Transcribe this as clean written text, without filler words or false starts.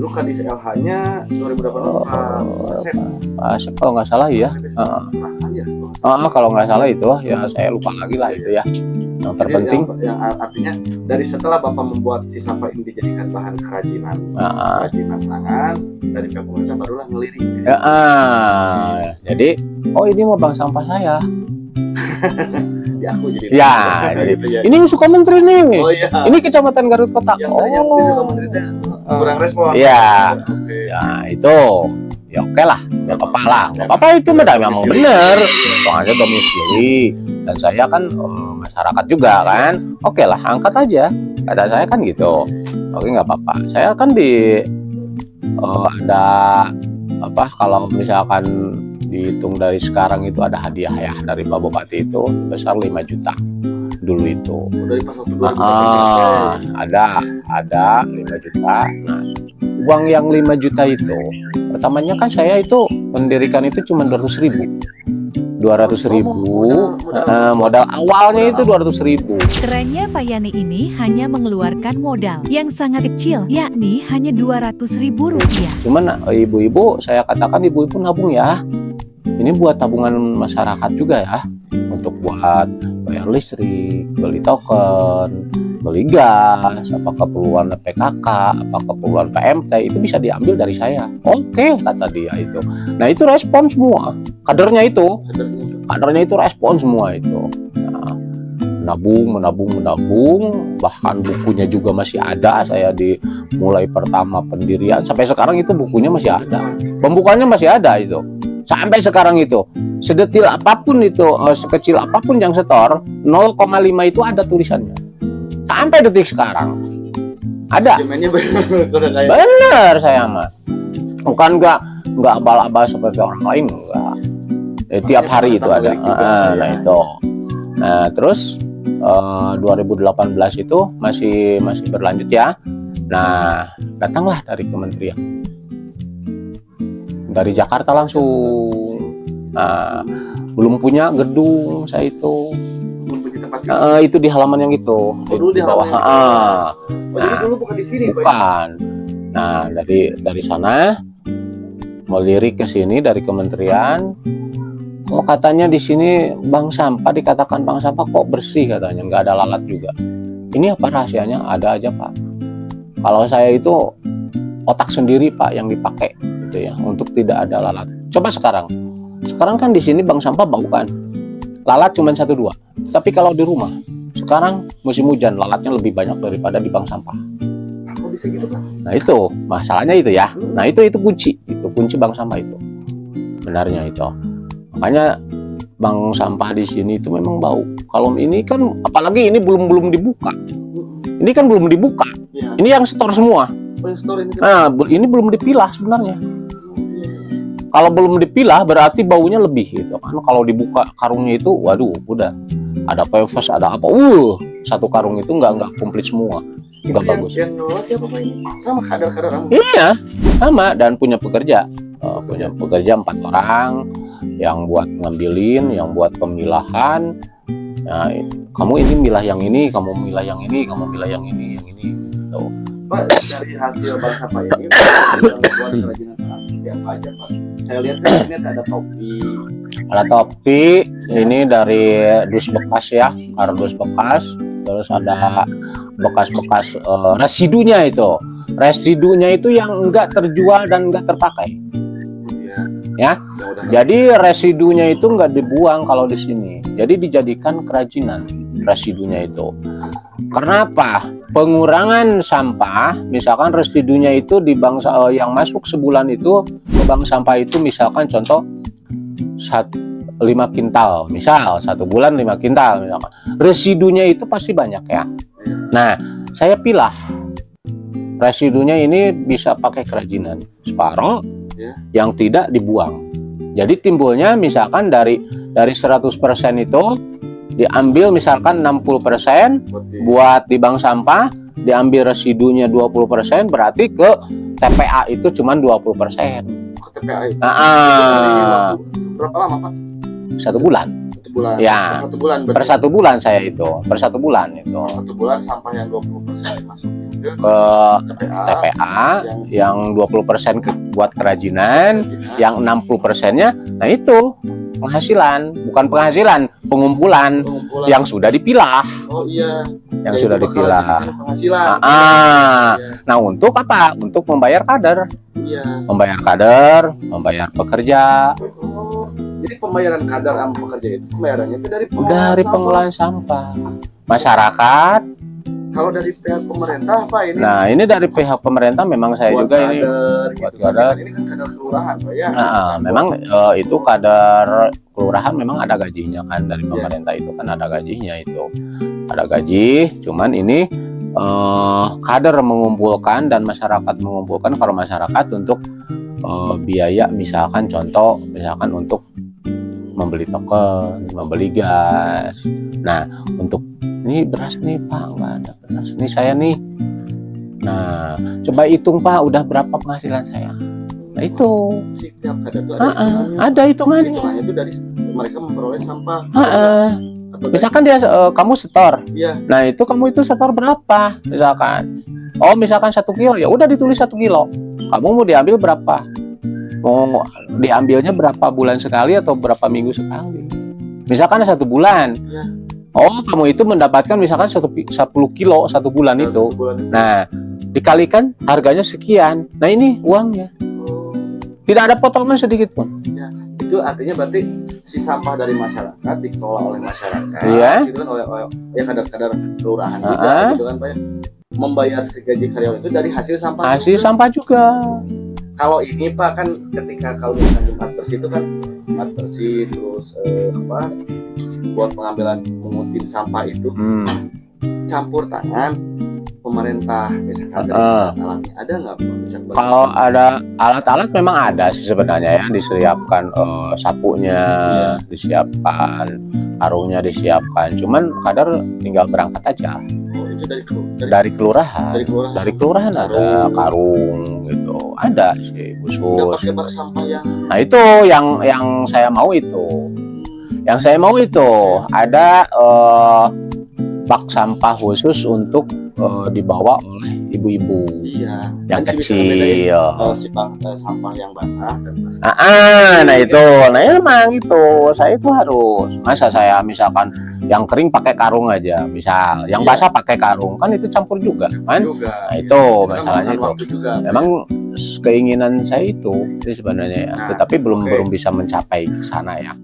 dulu kadis LH-nya 2008 Pak Asep kalau nggak salah ya. Kalau nggak salah itu ya, saya lupa lagi lah itu ya. Yang terpenting yang artinya dari setelah Bapak membuat si sampah ini dijadikan bahan kerajinan tangan, dari pihak pemerintah barulah ngelirik. Jadi ini mau bank sampah saya. Aku jadi jadi gitu ya. Ini suka menteri nih. Iya. Ini Kecamatan Garut Kota. Yang suka menteri kurang respon. Iya. Ya itu. Ya oke lah, nggak apa-apa lah. Nggak apa-apa itu memang bener. Soalnya domisili dan saya kan masyarakat juga kan. Oke lah, angkat aja. Kata saya kan gitu. Oke, nggak apa-apa. Saya kan ada kalau misalkan dihitung dari sekarang itu ada hadiah ya dari Pak Bupati itu besar 5 juta dulu itu. Ada 5 juta. Nah, uang yang 5 juta itu pertamanya kan saya itu mendirikan itu cuma 200.000 modal awalnya itu 200.000. Kerennya Pak Yani ini hanya mengeluarkan modal yang sangat kecil, yakni hanya Rp200.000. Cuman ibu-ibu, saya katakan ibu-ibu nabung ya. Ini buat tabungan masyarakat juga ya, untuk buat bayar listrik, beli token, beli gas, apa keperluan PKK, apa keperluan PMT, itu bisa diambil dari saya. Oke, kata dia itu. Nah, itu respon semua. Kadernya itu respon semua itu. Nah, menabung, bahkan bukunya juga masih ada. Saya mulai pertama pendirian sampai sekarang itu bukunya masih ada. Pembukaannya masih ada itu. Sampai sekarang itu, sedetil apapun itu, sekecil apapun yang setor, 0,5 itu ada tulisannya. Sampai detik sekarang ada. Bener saya mah. Bukan nggak abal-abal seperti orang lain, enggak. Tiap hari itu ada. Nah itu. Nah terus 2018 itu masih berlanjut ya. Nah datanglah dari kementerian, dari Jakarta langsung. Nah, belum punya gedung saya itu. Itu di halaman yang itu. Di bawah. Jadi dulu bukan di sini, bukan. Nah, dari sana mau lirik ke sini dari kementerian. Katanya di sini bank sampah, dikatakan bank sampah kok bersih katanya, nggak ada lalat juga. Ini apa rahasianya? Ada aja Pak. Kalau saya itu otak sendiri Pak yang dipakai. Ya, untuk tidak ada lalat. Coba sekarang kan di sini bank sampah bau kan, lalat cuma 1-2. Tapi kalau di rumah sekarang musim hujan, lalatnya lebih banyak daripada di bank sampah. Kok bisa gitu Pak? Nah itu masalahnya itu ya. Nah itu kunci bank sampah itu benarnya itu. Makanya bank sampah di sini itu memang bau. Kalau ini kan apalagi ini belum dibuka. Ini kan belum dibuka. Ya. Ini yang setor semua. Nah ini belum dipilah sebenarnya. Kalau belum dipilah berarti baunya lebih gitu kan. Kalau dibuka karungnya itu, waduh, udah ada PFAS, ada apa? Satu karung itu nggak komplit semua, nggak bagus. Yang ngelola siapa Pak ini? Sama kader-kader kamu? Iya, sama, dan punya pekerja 4 orang yang buat ngambilin, yang buat pemilahan. Nah, kamu ini milah yang ini, kamu milah yang ini, kamu milah yang ini. Gitu. Pak, dari hasil bank sampah ini yang buat kerajinan tangan seperti apa aja Pak? Saya lihat kan ini ada topi. Ada topi, ini dari dus bekas ya, kardus bekas. Terus ada bekas-bekas residunya itu. Residunya itu yang enggak terjual dan enggak terpakai. Ya. Jadi residunya itu enggak dibuang kalau di sini. Jadi dijadikan kerajinan residunya itu. Karena apa? Pengurangan sampah, misalkan residunya itu di bank yang masuk sebulan itu ke bank sampah itu misalkan contoh 5 kintal, misal 1 bulan 5 kintal misalkan. Residunya itu pasti banyak ya. Nah, saya pilah residunya ini bisa pakai kerajinan separuh yang tidak dibuang. Jadi timbulnya misalkan dari 100% itu diambil misalkan 60% buat di bank sampah, diambil residunya 20%, berarti ke TPA itu cuma 20%. Ke TPA itu? Nah, berapa lama Pak? 1 bulan. bulan. Ya. Per 1 bulan. Per 1 bulan saya itu. Per 1 bulan itu. Per 1 bulan sampah yang 20% masukin ke TPA yang 20% buat kerajinan, yang 60%-nya, nah itu penghasilan, bukan penghasilan, pengumpulan yang sudah dipilah. Oh iya. Yang sudah dipilah. Penghasilan. Nah, untuk apa? Untuk membayar kader. Iya. Membayar kader, membayar pekerja. Oh, jadi pembayaran kader sama pekerja itu pembayarannya itu dari pengelolaan sampah. Masyarakat. Kalau dari pihak pemerintah apa ini? Nah, ini dari pihak pemerintah memang saya buat juga kader, ini buat gitu, kader. Ini kan kader kelurahan, Pak ya. Memang itu kader kelurahan memang ada gajinya kan dari pemerintah itu kan ada gajinya itu. Ada gaji, cuman ini kader mengumpulkan dan masyarakat mengumpulkan kalau masyarakat untuk biaya misalkan contoh misalkan untuk membeli token, membeli gas. Nah, untuk ini beras nih Pak, nggak ada beras. Ini saya nih. Nah, coba hitung Pak, udah berapa penghasilan saya? Nah itu. Setiap kader itu ada hitungannya. Hitungannya itu dari mereka memperoleh sampah. Atau misalkan dia kamu setor. Iya. Nah itu kamu itu setor berapa? Misalkan. Oh misalkan 1 kilo, ya udah ditulis 1 kilo. Kamu mau diambil berapa? Mau diambilnya berapa bulan sekali atau berapa minggu sekali? Misalkan 1 bulan. Ya. Oh, kamu itu mendapatkan misalkan 10 kilo 1 bulan itu. Nah, dikalikan harganya sekian. Nah, ini uangnya. Tidak ada potongan sedikit pun. Ya, itu artinya berarti si sampah dari masyarakat dikelola oleh masyarakat. Iya. Gitu kan oleh ya kader-kader kelurahan juga gitu kan Pak. Membayar si gaji karyawan itu dari hasil sampah. Hasil sampah juga. Kalau ini Pak kan ketika kalau misalnya Jumat bersih itu kan Jumat bersih terus buat pengambilan menguntit sampah itu campur tangan pemerintah misalkan dari alat-alatnya ada nggak Pak? Kalau ada alat-alat memang ada sih sebenarnya ya, disiapkan sapunya, disiapkan karungnya disiapkan, cuman kadar tinggal berangkat aja. Oh, itu dari kelurahan. Dari kelurahan ada karung gitu, ada sih khusus. Nggak pakai bak sampah yang. Nah itu yang saya mau itu. Yang saya mau itu ada bak sampah khusus untuk dibawa oleh ibu-ibu yang kecil. Sampah yang basah dan basah. Nah itu, nah emang itu saya itu harus. Masa saya misalkan yang kering pakai karung aja, misal yang basah pakai karung kan itu campur juga kan? Nah itu masalahnya itu. Memang keinginan saya itu sebenarnya ya, tetapi belum bisa mencapai ke sana ya.